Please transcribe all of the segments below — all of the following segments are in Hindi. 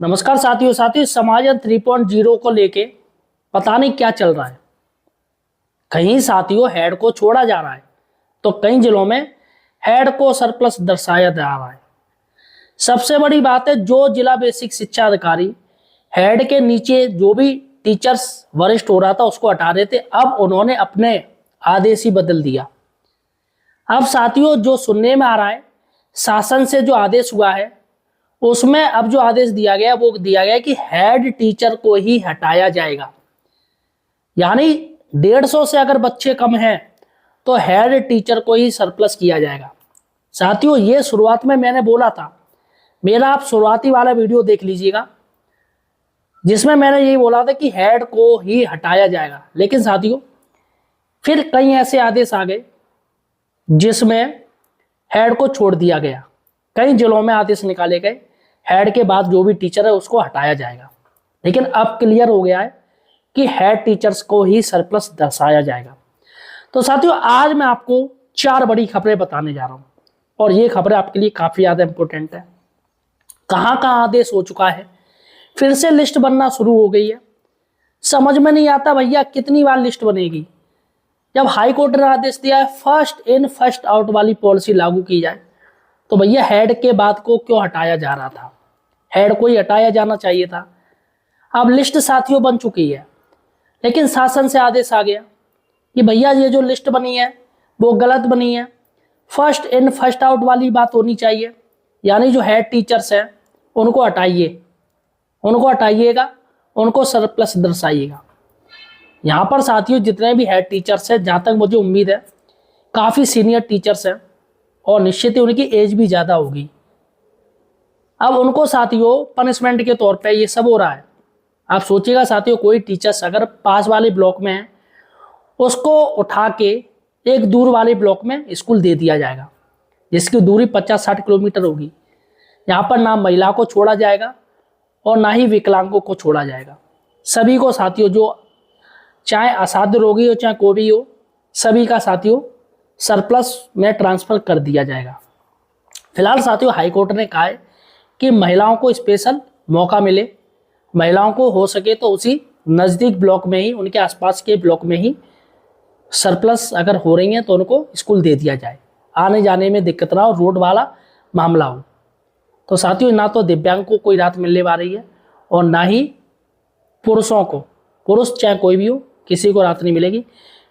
नमस्कार साथियों समाजन 3.0 को लेके पता नहीं क्या चल रहा है। कहीं साथियों हेड को छोड़ा जा रहा है तो कई जिलों में हेड को सरप्लस दर्शाया जा रहा है। सबसे बड़ी बात है, जो जिला बेसिक शिक्षा अधिकारी हेड के नीचे जो भी टीचर्स वरिष्ठ हो रहा था उसको हटा रहे थे, अब उन्होंने अपने आदेश ही बदल दिया। अब साथियों जो सुनने में आ रहा है, शासन से जो आदेश हुआ है उसमें अब जो आदेश दिया गया वो दिया गया कि हेड टीचर को ही हटाया जाएगा। यानी 150 से अगर बच्चे कम हैं तो हेड टीचर को ही सरप्लस किया जाएगा। साथियों ये शुरुआत में मैंने बोला था, मेरा आप शुरुआती वाला वीडियो देख लीजिएगा जिसमें मैंने यही बोला था कि हेड को ही हटाया जाएगा। लेकिन साथियों फिर कई ऐसे आदेश आ गए जिसमें हेड को छोड़ दिया गया। कई जिलों में आदेश निकाले गए, हेड के बाद जो भी टीचर है उसको हटाया जाएगा। लेकिन अब क्लियर हो गया है कि हेड टीचर्स को ही सरप्लस दर्शाया जाएगा। तो साथियों आज मैं आपको 4 बड़ी खबरें बताने जा रहा हूं और ये खबरें आपके लिए काफी ज्यादा इंपॉर्टेंट है। कहां कहां आदेश हो चुका है, फिर से लिस्ट बनना शुरू हो गई है। समझ में नहीं आता भैया कितनी बार लिस्ट बनेगी। जब हाई कोर्ट ने आदेश दिया है फर्स्ट इन फर्स्ट आउट वाली पॉलिसी लागू की जाए, तो भैया हेड के बाद को क्यों हटाया जा रहा था? हेड को ही हटाया जाना चाहिए था। अब लिस्ट साथियों बन चुकी है, लेकिन शासन से आदेश आ गया कि भैया ये जो लिस्ट बनी है वो गलत बनी है, फर्स्ट इन फर्स्ट आउट वाली बात होनी चाहिए। यानी जो हेड टीचर्स हैं उनको हटाइएगा, उनको सरप्लस दर्शाइएगा। यहाँ पर साथियों जितने भी हेड टीचर्स हैं, जहाँ तक मुझे उम्मीद है काफ़ी सीनियर टीचर्स हैं और निश्चित ही उनकी एज भी ज़्यादा होगी। अब उनको साथियों पनिशमेंट के तौर पे ये सब हो रहा है। आप सोचिएगा साथियों, कोई टीचर्स अगर पास वाले ब्लॉक में है उसको उठा के एक दूर वाले ब्लॉक में स्कूल दे दिया जाएगा जिसकी दूरी 50-60 किलोमीटर होगी। यहाँ पर ना महिला को छोड़ा जाएगा और ना ही विकलांगों को छोड़ा जाएगा। सभी को साथियों, जो चाहे असाध्य रोगी हो चाहे कोई भी हो, सभी का साथियों सरप्लस में ट्रांसफर कर दिया जाएगा। फिलहाल साथियों हाईकोर्ट ने कहा है कि महिलाओं को स्पेशल मौका मिले, महिलाओं को हो सके तो उसी नज़दीक ब्लॉक में ही, उनके आसपास के ब्लॉक में ही सरप्लस अगर हो रही हैं तो उनको स्कूल दे दिया जाए, आने जाने में दिक्कत ना हो, रोड वाला मामला हो। तो साथियों ना तो दिव्यांग को कोई राहत मिलने वाली है और ना ही पुरुषों को, पुरुष चाहे कोई भी हो, किसी को राहत नहीं मिलेगी।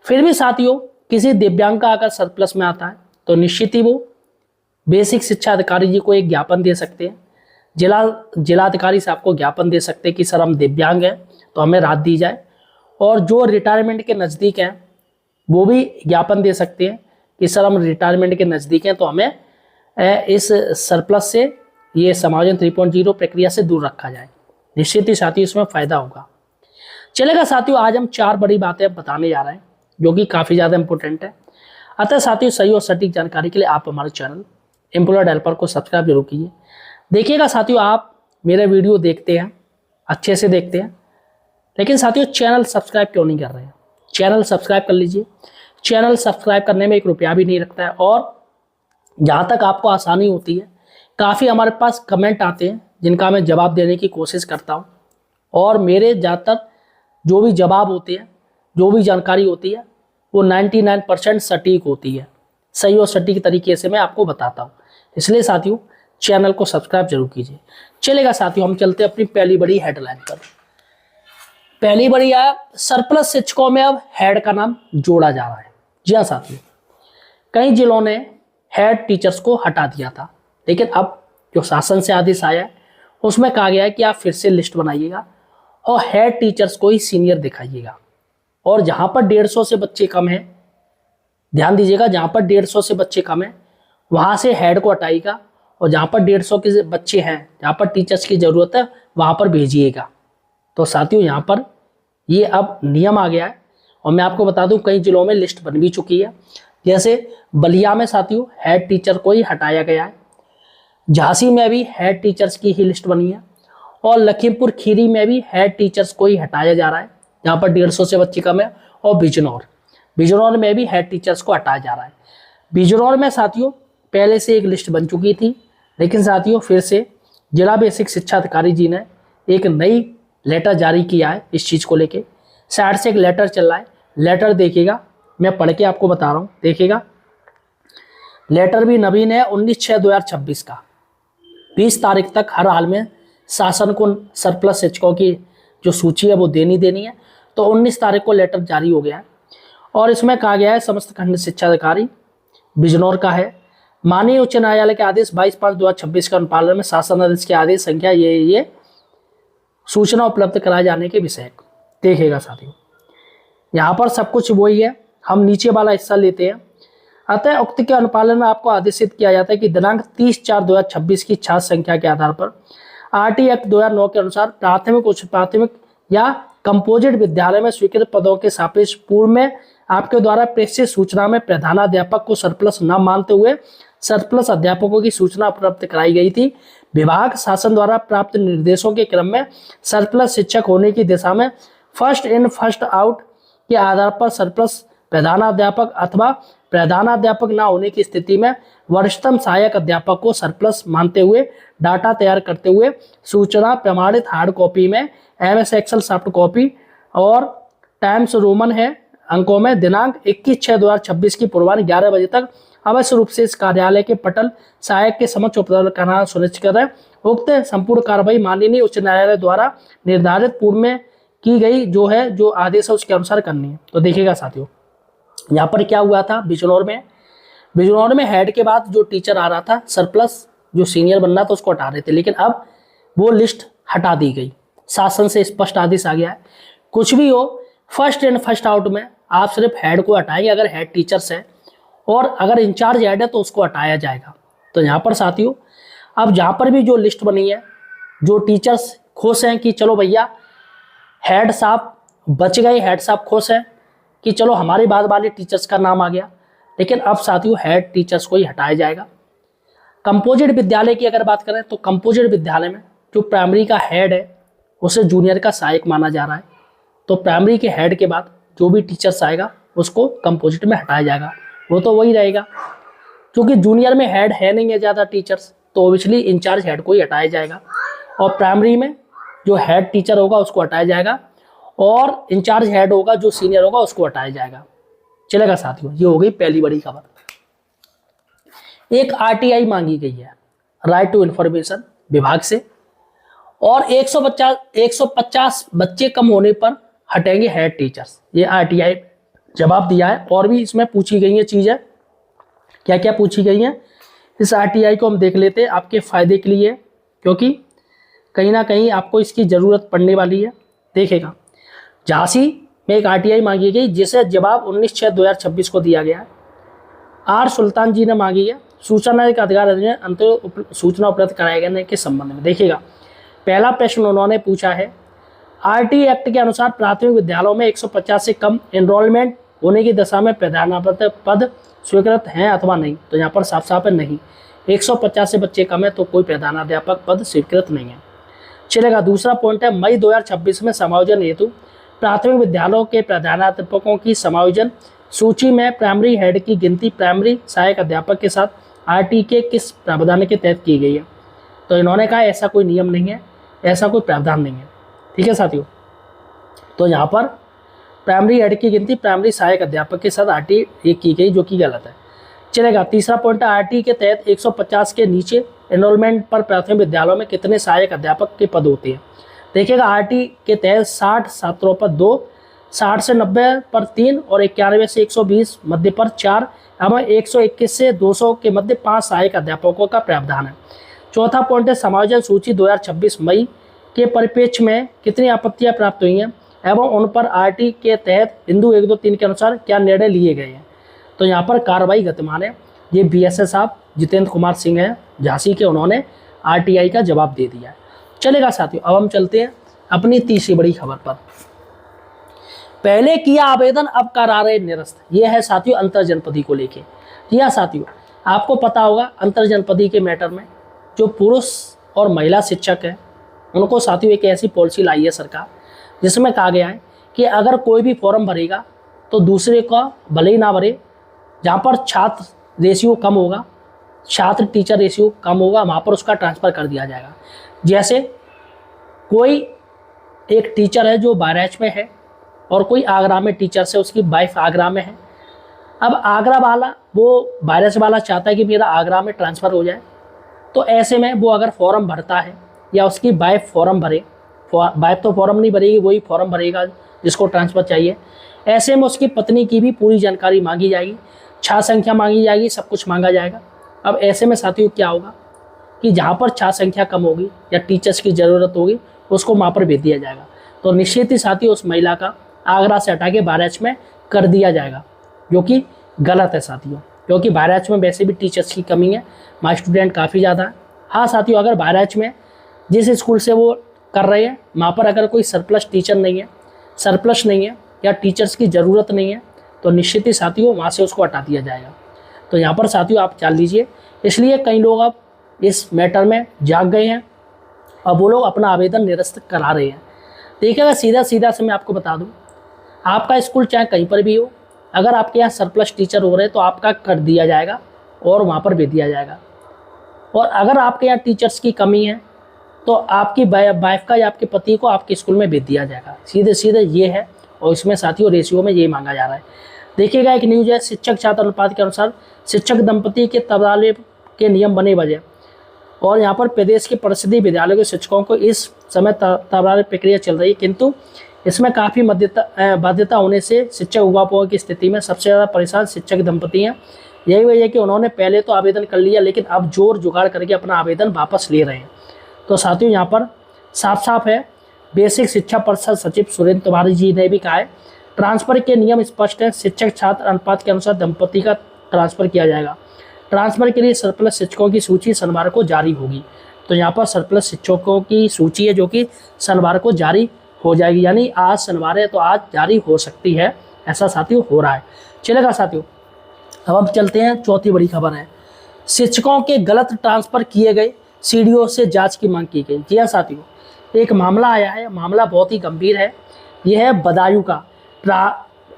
फिर भी साथियों किसी दिव्यांग का अगर सरप्लस में आता है तो निश्चित ही वो बेसिक शिक्षा अधिकारी जी को एक ज्ञापन दे सकते हैं, जिलाधिकारी साहब को ज्ञापन दे सकते हैं कि सर हम दिव्यांग हैं तो हमें राहत दी जाए। और जो रिटायरमेंट के नज़दीक हैं वो भी ज्ञापन दे सकते हैं कि सर हम रिटायरमेंट के नज़दीक हैं तो हमें इस सरप्लस से, ये समाजन 3.0 प्रक्रिया से दूर रखा जाए। निश्चित ही साथियों इसमें फ़ायदा होगा। चलेगा साथियों, आज हम 4 बड़ी बातें बताने जा रहे हैं जो कि काफ़ी ज़्यादा इंपॉर्टेंट है। अतः साथियों सही और सटीक जानकारी के लिए आप हमारे चैनल एम्प्लॉयड हेल्पर को सब्सक्राइब जरूर कीजिए। देखिएगा साथियों, आप मेरे वीडियो देखते हैं, अच्छे से देखते हैं, लेकिन साथियों चैनल सब्सक्राइब क्यों नहीं कर रहे हैं? चैनल सब्सक्राइब कर लीजिए। चैनल सब्सक्राइब करने में 1 रुपया भी नहीं लगता है और जहाँ तक आपको आसानी होती है, काफ़ी हमारे पास कमेंट आते हैं जिनका मैं जवाब देने की कोशिश करता हूँ और मेरे ज़्यादातर जो भी जवाब होते हैं, जो भी जानकारी होती है वो 99% सटीक होती है। सही और सटीक तरीके से मैं आपको बताता हूँ, इसलिए साथियों चैनल को सब्सक्राइब जरूर कीजिए। चलेगा साथियों, हम चलते हैं अपनी पहली बड़ी हेडलाइन पर। पहली बड़ी है, सरप्लस शिक्षकों में अब हेड का नाम जोड़ा जा रहा है। जी हाँ साथियों, कई जिलों ने हेड टीचर्स को हटा दिया था, लेकिन अब जो शासन से आदेश आया है उसमें कहा गया है कि आप फिर से लिस्ट बनाइएगा और हेड टीचर्स को ही सीनियर दिखाइएगा। और जहाँ पर 150 से बच्चे कम हैं, ध्यान दीजिएगा, जहाँ पर 150 से बच्चे कम हैं वहाँ से हेड को हटाइएगा और जहाँ पर 150 के बच्चे हैं, जहाँ पर टीचर्स की ज़रूरत है वहाँ पर भेजिएगा। तो साथियों यहाँ पर ये अब नियम आ गया है और मैं आपको बता दूँ कई जिलों में लिस्ट बन भी चुकी है। जैसे बलिया में साथियों हेड टीचर को ही हटाया गया है, झांसी में भी हेड टीचर्स की ही लिस्ट बनी है और लखीमपुर खीरी में भी हेड टीचर्स को ही हटाया जा रहा है जहाँ पर 150 से बच्चे कम है। और बिजनौर में भी हेड टीचर्स को हटाया जा रहा है। बिजनौर में साथियों पहले से एक लिस्ट बन चुकी थी, लेकिन साथियों फिर से जिला बेसिक शिक्षा अधिकारी जी ने एक नई लेटर जारी किया है इस चीज़ को लेके। साइड से एक लेटर चल रहा है, लेटर देखिएगा, मैं पढ़ के आपको बता रहा हूँ, देखिएगा। लेटर भी नवीन है, 19/6/2026 का। 20 तारीख तक हर हाल में शासन को सरप्लस शिक्षकों की जो सूची है वो देनी है। तो 19 तारीख को लेटर जारी हो गया है और इसमें कहा गया है समस्त खंड शिक्षा अधिकारी बिजनौर का है, माननीय उच्च न्यायालय के आदेश 22/5/2026 के अनुपालन में शासन आदेश के आदेश संख्या ये सूचना उपलब्ध कराए जाने के विषय। देखिएगा साथियों, यहाँ पर सब कुछ वही है, हम नीचे वाला हिस्सा लेते हैं। अतः उक्त के अनुपालन में आपको आदेशित किया जाता है कि दिनांक 30/4/2026 की छात्र संख्या के आधार पर आरटी एक्ट 2009 के अनुसार प्राथमिक, उच्च प्राथमिक या कंपोजिट विद्यालय में स्वीकृत पदों के सापेक्ष पूर्व में आपके द्वारा प्रेषित सूचना में प्रधानाध्यापक को सरप्लस न मानते हुए सरप्लस अध्यापकों की सूचना उपलब्ध कराई गई थी। विभाग शासन द्वारा प्राप्त निर्देशों के क्रम में सरप्लस शिक्षक होने की दिशा में फर्स्ट इन फर्स्ट आउट के आधार पर सरप्लस प्रधानाध्यापक अथवा प्रधानाध्यापक न होने की स्थिति में वरिष्ठतम सहायक अध्यापक को सरप्लस मानते हुए डाटा तैयार करते हुए सूचना प्रमाणित हार्ड कॉपी में MS एक्सेल सॉफ्ट कॉपी और टाइम्स रोमन है अंकों में दिनांक 21/6/2026 की पूर्वान्ह 11 बजे तक अवश्य रूप से इस कार्यालय के पटल सहायक के समक्ष उपलब्ध कराना सुनिश्चित करें। उक्त संपूर्ण कार्रवाई माननीय उच्च न्यायालय द्वारा निर्धारित पूर्व में की गई जो आदेश है उसके अनुसार करनी है। तो देखिएगा साथियों, यहाँ पर क्या हुआ था, बिजनौर में हेड के बाद जो टीचर आ रहा था सरप्लस जो सीनियर बनना था उसको हटा रहे थे, लेकिन अब वो लिस्ट हटा दी गई, शासन से स्पष्ट आदेश आ गया है। कुछ भी हो, फर्स्ट इन फर्स्ट आउट में आप सिर्फ हेड को हटाएंगे अगर हेड टीचर्स है, और अगर इंचार्ज हेड है तो उसको हटाया जाएगा। तो यहाँ पर साथियों, अब जहाँ पर भी जो लिस्ट बनी है, जो टीचर्स खुश हैं कि चलो भैया हेड साहब बच गए, हेड साहब खुश हैं कि चलो हमारे बाद वाले टीचर्स का नाम आ गया, लेकिन अब साथियों हेड टीचर्स को ही हटाया जाएगा। कंपोजिट विद्यालय की अगर बात करें तो कंपोजिट विद्यालय में जो प्राइमरी का हेड है उसे जूनियर का सहायक माना जा रहा है। तो प्राइमरी के हेड के बाद जो भी टीचर्स आएगा उसको कंपोजिट में हटाया जाएगा, वो तो वही रहेगा। क्योंकि जूनियर में हेड है नहीं है ज़्यादा टीचर्स, तो ऑब्वियसली इंचार्ज हेड को ही हटाया जाएगा, और प्राइमरी में जो हेड टीचर होगा उसको हटाया जाएगा, और इंचार्ज हेड होगा जो सीनियर होगा उसको हटाया जाएगा। चलेगा साथियों, ये हो गई पहली बड़ी खबर। एक RTI मांगी गई है, राइट टू इन्फॉर्मेशन विभाग से, और 150 बच्चे कम होने पर हटेंगे हेड टीचर्स। ये RTI जवाब दिया है, और भी इसमें पूछी गई है चीज़ें, क्या क्या पूछी गई हैं इस RTI को हम देख लेते हैं आपके फ़ायदे के लिए, क्योंकि कहीं ना कहीं आपको इसकी ज़रूरत पड़ने वाली है। देखेगा, झांसी में एक RTI मांगी गई जिसे जवाब 19/6/2026 को दिया गया है। R सुल्तान जी ने मांगी है, सूचना के अधिकार अधिनियम अंतर सूचना उपलब्ध कराए जाने के संबंध में। देखिएगा, पहला प्रश्न उन्होंने पूछा है, RT एक्ट के अनुसार प्राथमिक विद्यालयों में 150 से कम एनरोलमेंट होने की दशा में प्रधानाध्यापक पद स्वीकृत हैं अथवा नहीं। तो यहाँ पर साफ साफ है नहीं, 150 से बच्चे कम है तो कोई प्रधानाध्यापक पद स्वीकृत नहीं है। चलेगा, दूसरा पॉइंट है, मई 2026 में समायोजन हेतु प्राथमिक विद्यालयों के प्रधानाध्यापकों की समायोजन सूची में प्राइमरी हेड की गिनती प्राइमरी सहायक अध्यापक के साथ RT के किस प्रावधान के तहत की गई है। तो इन्होंने कहा ऐसा कोई नियम नहीं है, ऐसा कोई प्रावधान नहीं है। ठीक है साथियों, तो यहाँ पर प्राइमरी हेड की गिनती प्राइमरी सहायक अध्यापक के साथ RT एक की गई, जो कि गलत है। चलेगा, तीसरा पॉइंट है, RT के तहत 150 के नीचे एनरोलमेंट पर प्राथमिक विद्यालयों में कितने सहायक अध्यापक के पद होते हैं। देखिएगा, RT के तहत 60 छात्रों पर 2, 60 से 90 पर 3 और 91 से 120 मध्य पर 4 एवं 121 से 200 के मध्य 5 सहायक अध्यापकों का प्रावधान है। चौथा पॉइंट है, समायोजन सूची 2026 मई के परिप्रेक्ष्य में कितनी आपत्तियां प्राप्त हुई हैं एवं उन पर RT के तहत बिंदु 1, 2, 3 के अनुसार क्या निर्णय लिए गए हैं। तो यहाँ पर कार्रवाई गतिमान है। ये BSS साहब जितेंद्र कुमार सिंह हैं झांसी के, उन्होंने RTI का जवाब दे दिया है। चलेगा साथियों, अब हम चलते हैं अपनी तीसरी बड़ी खबर पर। पहले किया आवेदन अब करार निरस्त, ये है साथियों अंतर जनपदी को लेके। जी हाँ साथियों, आपको पता होगा अंतर जनपदी के मैटर में जो पुरुष और महिला शिक्षक हैं उनको साथियों एक ऐसी पॉलिसी लाई है सरकार, जिसमें कहा गया है कि अगर कोई भी फॉर्म भरेगा तो दूसरे का भले ही ना भरे, जहाँ पर छात्र रेशियो कम होगा, छात्र टीचर रेशियो कम होगा, वहाँ पर उसका ट्रांसफ़र कर दिया जाएगा। जैसे कोई एक टीचर है जो बहराइच में है और कोई आगरा में टीचर है, उसकी वाइफ आगरा में है। अब आगरा वाला वो बहराइच वाला चाहता है कि मेरा आगरा में ट्रांसफ़र हो जाए, तो ऐसे में वो अगर फॉर्म भरता है या उसकी वाइफ फॉर्म भरे, वाइफ तो फॉर्म नहीं भरेगी, वही फॉर्म भरेगा जिसको ट्रांसफ़र चाहिए। ऐसे में उसकी पत्नी की भी पूरी जानकारी मांगी जाएगी, छात्र संख्या मांगी जाएगी, सब कुछ मांगा जाएगा। अब ऐसे में साथियों क्या होगा कि जहाँ पर छात्र संख्या कम होगी या टीचर्स की ज़रूरत होगी उसको वहाँ पर भेज दिया जाएगा। तो निश्चित ही साथियों उस महिला का आगरा से हटा के बहराइच में कर दिया जाएगा, जो कि गलत है साथियों, क्योंकि बहराइच में वैसे भी टीचर्स की कमी है, वहाँ स्टूडेंट काफ़ी ज़्यादा है। हाँ साथियों, अगर बहराइच में जिस स्कूल से वो कर रहे हैं वहाँ पर अगर कोई सरप्लस टीचर नहीं है, सरप्लस नहीं है या टीचर्स की ज़रूरत नहीं है, तो निश्चित ही साथियों वहाँ से उसको हटा दिया जाएगा। तो यहाँ पर साथियों आप जान लीजिए, इसलिए कई लोग अब इस मैटर में जाग गए हैं और वो लोग अपना आवेदन निरस्त करा रहे हैं। देखिएगा सीधा सीधा से मैं आपको बता दूं, आपका स्कूल चाहे कहीं पर भी हो, अगर आपके यहाँ सरप्लस टीचर हो रहे हैं तो आपका कर दिया जाएगा और वहाँ पर भेज दिया जाएगा। और अगर आपके यहाँ टीचर्स की कमी है तो आपकी वाइफ का या आपके पति को आपके स्कूल में भेज दिया जाएगा। सीधे सीधे ये है, और इसमें साथियों रेशियो में ये मांगा जा रहा है। देखिएगा एक न्यूज़ है, शिक्षक छात्र अनुपात के अनुसार शिक्षक दंपति के तबादले के नियम बने वजह, और यहाँ पर प्रदेश के परिषदीय विद्यालयों के शिक्षकों को इस समय तबादला प्रक्रिया चल रही है, किंतु इसमें काफ़ी बाध्यता होने से शिक्षक अभिभावकों की स्थिति में सबसे ज़्यादा परेशान शिक्षक दंपति हैं। यही वजह है कि उन्होंने पहले तो आवेदन कर लिया, लेकिन अब जोर जुगाड़ करके अपना आवेदन वापस ले रहे हैं। तो साथियों यहाँ पर साफ साफ है, बेसिक शिक्षा परिषद सचिव सुरेंद्र तिवारी जी ने भी कहा है, ट्रांसफ़र के नियम स्पष्ट है, शिक्षक छात्र अनुपात के अनुसार दंपति का ट्रांसफ़र किया जाएगा। ट्रांसफ़र के लिए सरप्लस शिक्षकों की सूची शनिवार को जारी होगी। तो यहाँ पर सरप्लस शिक्षकों की सूची है जो कि शनिवार को जारी हो जाएगी, यानी आज शनिवार है तो आज जारी हो सकती है, ऐसा साथियों हो रहा है। चलेगा साथियों, अब हम चलते हैं, चौथी बड़ी खबर है, शिक्षकों के गलत ट्रांसफ़र किए गए, सीडीओ से जांच की मांग की गई। जी हाँ साथियों, एक मामला आया है, मामला बहुत ही गंभीर है। यह है बदायूं का,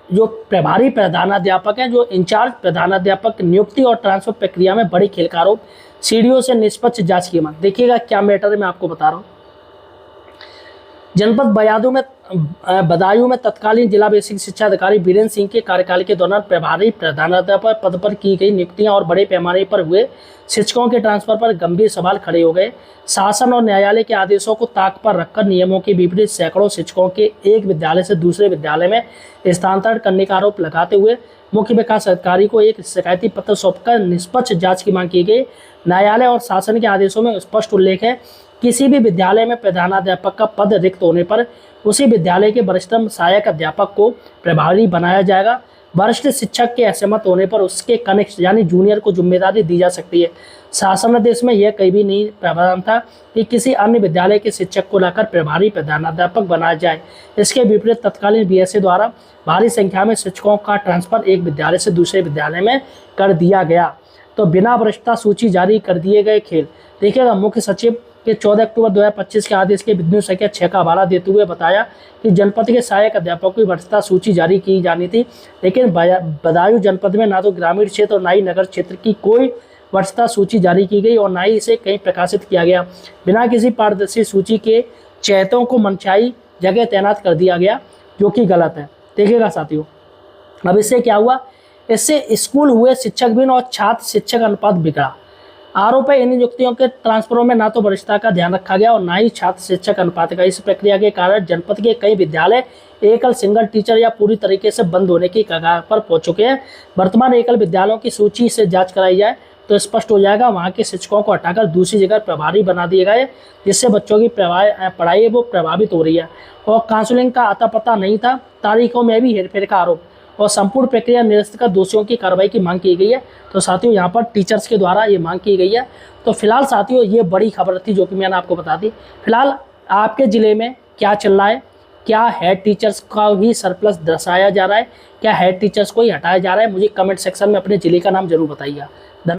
जो प्रभारी प्रधानाध्यापक हैं, जो इंचार्ज प्रधानाध्यापक नियुक्ति और ट्रांसफर प्रक्रिया में बड़ी खेल का आरोप, सीडीओ से निष्पक्ष जांच की मांग। देखिएगा क्या मैटर है, मैं आपको बता रहा हूँ। जनपद बदायूं में तत्कालीन जिला बेसिक शिक्षा अधिकारी बीरेंद्र सिंह के कार्यकाल के दौरान प्रभारी प्रधानाध्यापक पद पर की गई नियुक्तियां और बड़े पैमाने पर हुए शिक्षकों के ट्रांसफर पर गंभीर सवाल खड़े हो गए। शासन और न्यायालय के आदेशों को ताक पर रखकर नियमों के विपरीत सैकड़ों शिक्षकों के एक विद्यालय से दूसरे विद्यालय में स्थानांतरण करने का आरोप लगाते हुए मुख्य विकास अधिकारी को एक शिकायती पत्र सौंपकर निष्पक्ष जांच की मांग की गई। न्यायालय और शासन के आदेशों में स्पष्ट उल्लेख है, किसी भी विद्यालय में प्रधानाध्यापक का पद रिक्त होने पर उसी विद्यालय के वरिष्ठतम सहायक अध्यापक को प्रभारी बनाया जाएगा। वरिष्ठ शिक्षक के असहमत होने पर उसके कनिष्ठ यानी जूनियर को जिम्मेदारी दी जा सकती है। शासनादेश में यह कहीं भी नहीं प्रावधान था कि किसी अन्य विद्यालय के शिक्षक को लाकर प्रभारी प्रधानाध्यापक बनाया जाए। इसके विपरीत तत्कालीन बीएसए द्वारा भारी संख्या में शिक्षकों का ट्रांसफर एक विद्यालय से दूसरे विद्यालय में कर दिया गया। तो बिना वरिष्ठता सूची जारी कर दिए गए खेल। देखिएगा, मुख्य सचिव के 14 अक्टूबर 2025 के आदेश के बिंदु संख्या 6 का हवाला देते हुए बताया कि जनपद के सहायक अध्यापकों की वरिष्ठता सूची जारी की जानी थी, लेकिन बदायूं जनपद में ना तो ग्रामीण क्षेत्र और ना ही नगर क्षेत्र की कोई वरिष्ठता सूची जारी की गई और ना ही इसे कहीं प्रकाशित किया गया। बिना किसी पारदर्शी सूची के चयतों को मनचाही जगह तैनात कर दिया गया, जो कि गलत है। देखिएगा साथियों, अब इससे क्या हुआ, इससे स्कूल हुए शिक्षक बिन और छात्र शिक्षक अनुपात बिगड़ा। आरोप है इन नियुक्तियों के ट्रांसफरों में ना तो वरिष्ठता का ध्यान रखा गया और ना ही छात्र शिक्षक अनुपात का। इस प्रक्रिया के कारण जनपद के कई विद्यालय एकल सिंगल टीचर या पूरी तरीके से बंद होने की कगार पर पहुंच चुके हैं। वर्तमान एकल विद्यालयों की सूची से जांच कराई जाए तो स्पष्ट हो जाएगा, वहाँ के शिक्षकों को हटाकर दूसरी जगह प्रभारी बना दिए गए, जिससे बच्चों की पढ़ाई वो प्रभावित हो रही है। और काउंसलिंग का अता पता नहीं था, तारीखों में भी हेरफेर का आरोप और संपूर्ण प्रक्रिया निरस्त कर दोषियों की कार्रवाई की मांग की गई है। तो साथियों यहाँ पर टीचर्स के द्वारा ये मांग की गई है। तो फिलहाल साथियों ये बड़ी खबर थी जो कि मैंने आपको बता दी। फिलहाल आपके ज़िले में क्या चल रहा है, क्या हेड टीचर्स का भी सरप्लस दर्शाया जा रहा है, क्या हेड टीचर्स को ही हटाया जा रहा है, मुझे कमेंट सेक्शन में अपने ज़िले का नाम जरूर बताइएगा।